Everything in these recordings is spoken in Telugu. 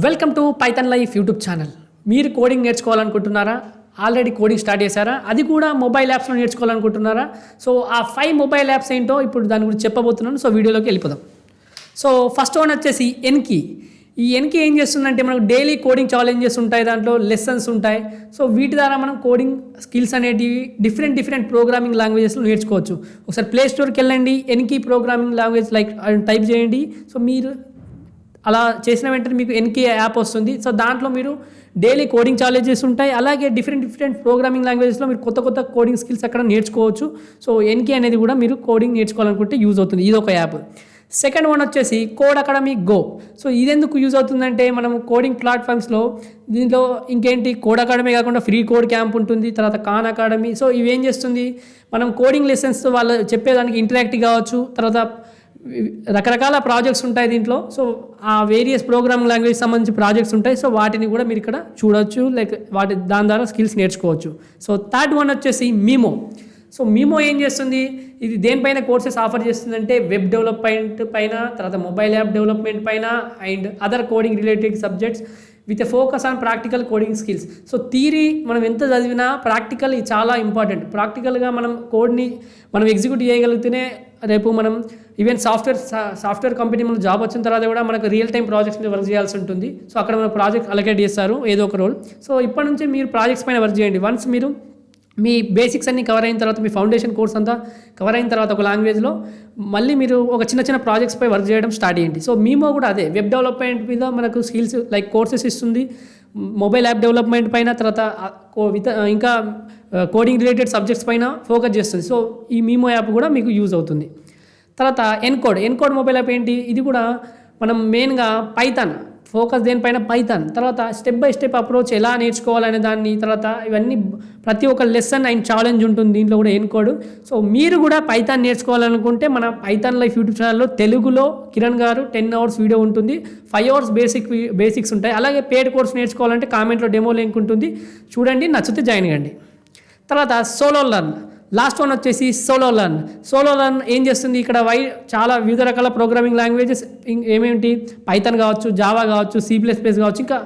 Welcome to Python life YouTube channel. మీరు కోడింగ్ నేర్చుకోవాలనుకుంటున్నారా? ఆల్రెడీ కోడింగ్ స్టార్ట్ చేశారా? అది కూడా మొబైల్ యాప్స్లో నేర్చుకోవాలనుకుంటున్నారా? సో ఆ 5 మొబైల్ యాప్స్ ఏంటో ఇప్పుడు దాని గురించి చెప్పబోతున్నాను. సో వీడియోలోకి వెళ్ళిపోదాం. సో ఫస్ట్ వన్ వచ్చేసి ఎన్కీ. ఈ ఎన్కీ ఏం చేస్తుందంటే మనకు డైలీ కోడింగ్ ఛాలెంజెస్ ఉంటాయి, దాంట్లో లెసన్స్ ఉంటాయి. సో వీటి ద్వారా మనం కోడింగ్ స్కిల్స్ అనేటివి డిఫరెంట్ ప్రోగ్రామింగ్ లాంగ్వేజెస్లో నేర్చుకోవచ్చు. ఒకసారి ప్లే స్టోర్కి వెళ్ళండి, ఎన్కీ ప్రోగ్రామింగ్ లాంగ్వేజ్ లైక్ టైప్ చేయండి. సో మీరు అలా చేసిన వెంటనే మీకు ఎన్కీ యాప్ వస్తుంది. సో దాంట్లో మీరు డైలీ కోడింగ్ ఛాలెంజెస్ ఉంటాయి, అలాగే డిఫరెంట్ ప్రోగ్రామింగ్ లాంగ్వేజెస్లో మీరు కొత్త కోడింగ్ స్కిల్స్ అక్కడ నేర్చుకోవచ్చు. సో ఎన్కీ అనేది కూడా మీరు కోడింగ్ నేర్చుకోవాలనుకుంటే యూజ్ అవుతుంది. ఇది ఒక యాప్. సెకండ్ వన్ వచ్చేసి కోడ్ అకాడమీ గో. సో ఇదెందుకు యూజ్ అవుతుందంటే మనం కోడింగ్ ప్లాట్ఫామ్స్లో దీంట్లో ఇంకేంటి కోడ్ అకాడమీ కాకుండా ఫ్రీ కోడ్ క్యాంప్ ఉంటుంది, తర్వాత ఖాన్ అకాడమీ. సో ఇవేం చేస్తుంది, మనం కోడింగ్ లెసన్స్ వాళ్ళు చెప్పేదానికి ఇంటరాక్టివ్ కావచ్చు, తర్వాత రకరకాల ప్రాజెక్ట్స్ ఉంటాయి దీంట్లో. సో ఆ వేరియస్ ప్రోగ్రామింగ్ లాంగ్వేజ్ సంబంధించి ప్రాజెక్ట్స్ ఉంటాయి. సో వాటిని కూడా మీరు ఇక్కడ చూడవచ్చు, లైక్ దాని ద్వారా స్కిల్స్ నేర్చుకోవచ్చు. సో థర్డ్ వన్ వచ్చేసి మీమో. సో మీమో ఏం చేస్తుంది, ఇది దేనిపైన కోర్సెస్ ఆఫర్ చేస్తుందంటే వెబ్ డెవలప్మెంట్ పైన, తర్వాత మొబైల్ యాప్ డెవలప్మెంట్ పైన and other coding related subjects with a focus on practical coding skills. So theory మనం ఎంత చదివినా ప్రాక్టికల్ చాలా ఇంపార్టెంట్. ప్రాక్టికల్గా మనం కోడ్ని మనం ఎగ్జిక్యూట్ చేయగలిగితేనే రేపు మనం ఈవెన్ సాఫ్ట్వేర్ కంపెనీ మనం జాబ్ వచ్చిన తర్వాత కూడా మనకు రియల్ టైం ప్రాజెక్ట్స్ మీద వర్క్ చేయాల్సి ఉంటుంది. సో అక్కడ మన ప్రాజెక్ట్ అలొకేట్ చేస్తారు ఏదో ఒక రోల్. సో ఇప్పటి నుంచి మీరు ప్రాజెక్ట్స్ పైన వర్క్ చేయండి. వన్స్ మీరు మీ బేసిక్స్ అన్ని కవర్ అయిన తర్వాత, మీ ఫౌండేషన్ కోర్స్ అంతా కవర్ అయిన తర్వాత ఒక లాంగ్వేజ్లో మళ్ళీ మీరు ఒక చిన్న ప్రాజెక్ట్స్ పై వర్క్ చేయడం స్టార్ట్ చేయండి. సో మీమో కూడా అదే వెబ్ డెవలప్మెంట్ మీద మనకు స్కిల్స్ లైక్ కోర్సెస్ ఇస్తుంది, మొబైల్ యాప్ డెవలప్మెంట్ పైన, తర్వాత ఇంకా కోడింగ్ రిలేటెడ్ సబ్జెక్ట్స్ పైన ఫోకస్ చేస్తుంది. సో ఈ మీమో యాప్ కూడా మీకు యూజ్ అవుతుంది. తర్వాత ఎన్కోడ్ మొబైల్ యాప్ ఏంటి, ఇది కూడా మనం మెయిన్గా పైథాన్ ఫోకస్, దేనిపైన పైథాన్, తర్వాత స్టెప్ బై స్టెప్ అప్రోచ్ ఎలా నేర్చుకోవాలనే దాన్ని, తర్వాత ఇవన్నీ ప్రతి ఒక్క లెసన్ అండ్ ఛాలెంజ్ ఉంటుంది దీంట్లో కూడా ఎన్కోడ్. సో మీరు కూడా పైథాన్ నేర్చుకోవాలనుకుంటే మన పైథాన్ లైఫ్ యూట్యూబ్ ఛానల్లో తెలుగులో కిరణ్ గారు 10 hours వీడియో ఉంటుంది, 5 hours బేసిక్స్ ఉంటాయి. అలాగే పెయిడ్ కోర్స్ నేర్చుకోవాలంటే కామెంట్లో డెమో లింక్ ఉంటుంది, చూడండి, నచ్చితే జాయిన్ కండి. తర్వాత సోలో లర్న్. లాస్ట్ వన్ వచ్చేసి సోలో లర్న్ ఏం చేస్తుంది, ఇక్కడ చాలా వివిధ రకాల ప్రోగ్రామింగ్ లాంగ్వేజెస్ ఏమేంటి, పైథాన్ కావచ్చు, జావా కావచ్చు, C++ కావచ్చు, ఇంకా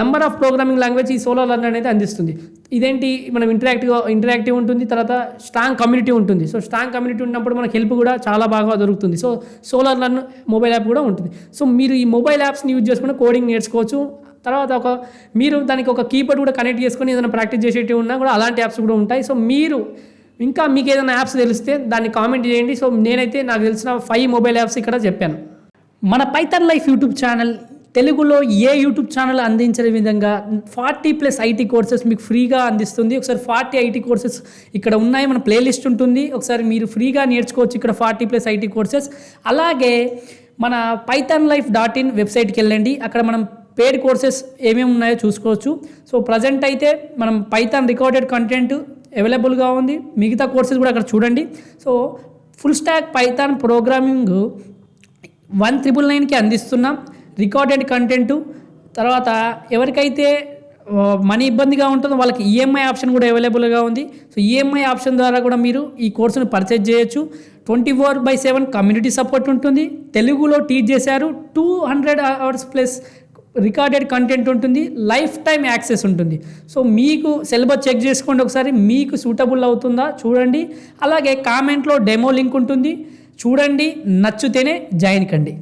నెంబర్ ఆఫ్ ప్రోగ్రామింగ్ లాంగ్వేజ్ ఈ సోలో లర్న్ అనేది అందిస్తుంది. ఇదేంటి, మనం ఇంటరాక్టివ్ ఉంటుంది, తర్వాత స్ట్రాంగ్ కమ్యూనిటీ ఉంటుంది. సో స్ట్రాంగ్ కమ్యూనిటీ ఉన్నప్పుడు మనకు హెల్ప్ కూడా చాలా బాగా దొరుకుతుంది. So solo learn mobile app కూడా ఉంటుంది. సో మీరు ఈ మొబైల్ యాప్స్ని యూజ్ చేసుకుని కోడింగ్ నేర్చుకోవచ్చు. తర్వాత మీరు దానికి ఒక కీబోర్డ్ కూడా కనెక్ట్ చేసుకొని ఏదైనా ప్రాక్టీస్ చేసేటివి ఉన్నా కూడా అలాంటి యాప్స్ కూడా ఉంటాయి. సో ఇంకా మీకు ఏదైనా యాప్స్ తెలిస్తే దాన్ని కామెంట్ చేయండి. సో నేనైతే నాకు తెలిసిన 5 మొబైల్ యాప్స్ ఇక్కడ చెప్పాను. మన పైథాన్ లైఫ్ యూట్యూబ్ ఛానల్ తెలుగులో ఏ యూట్యూబ్ ఛానల్ అందించిన విధంగా 40+ ఐటీ కోర్సెస్ మీకు ఫ్రీగా అందిస్తుంది. ఒకసారి 40 ఐటీ కోర్సెస్ ఇక్కడ ఉన్నాయి, మన ప్లేలిస్ట్ ఉంటుంది, ఒకసారి మీరు ఫ్రీగా నేర్చుకోవచ్చు ఇక్కడ 40+ ఐటీ కోర్సెస్. అలాగే మన pythonlife.in వెబ్సైట్కి వెళ్ళండి, అక్కడ మనం పెయిడ్ కోర్సెస్ ఏమేమి ఉన్నాయో చూసుకోవచ్చు. సో ప్రజెంట్ అయితే మనం పైథాన్ రికార్డెడ్ కంటెంట్ అవైలబుల్గా ఉంది, మిగతా కోర్సెస్ కూడా అక్కడ చూడండి. So full stack python programming 1999కి అందిస్తున్నాం రికార్డెడ్ కంటెంట్. తర్వాత ఎవరికైతే మనీ ఇబ్బందిగా ఉంటుందో వాళ్ళకి ఈఎంఐ ఆప్షన్ కూడా అవైలబుల్గా ఉంది. సో ఈఎంఐ ఆప్షన్ ద్వారా కూడా మీరు ఈ కోర్సును పర్చేజ్ చేయొచ్చు. 24/7 కమ్యూనిటీ సపోర్ట్ ఉంటుంది, తెలుగులో టీచ్ చేశారు, 200 hours+ రికార్డెడ్ కంటెంట్ ఉంటుంది, లైఫ్ టైం యాక్సెస్ ఉంటుంది. సో మీకు సిలబస్ చెక్ చేసుకోండి ఒకసారి, మీకు సూటబుల్ అవుతుందా చూడండి. అలాగే కామెంట్లో డెమో లింక్ ఉంటుంది, చూడండి, నచ్చితేనే జాయిన్ కండి.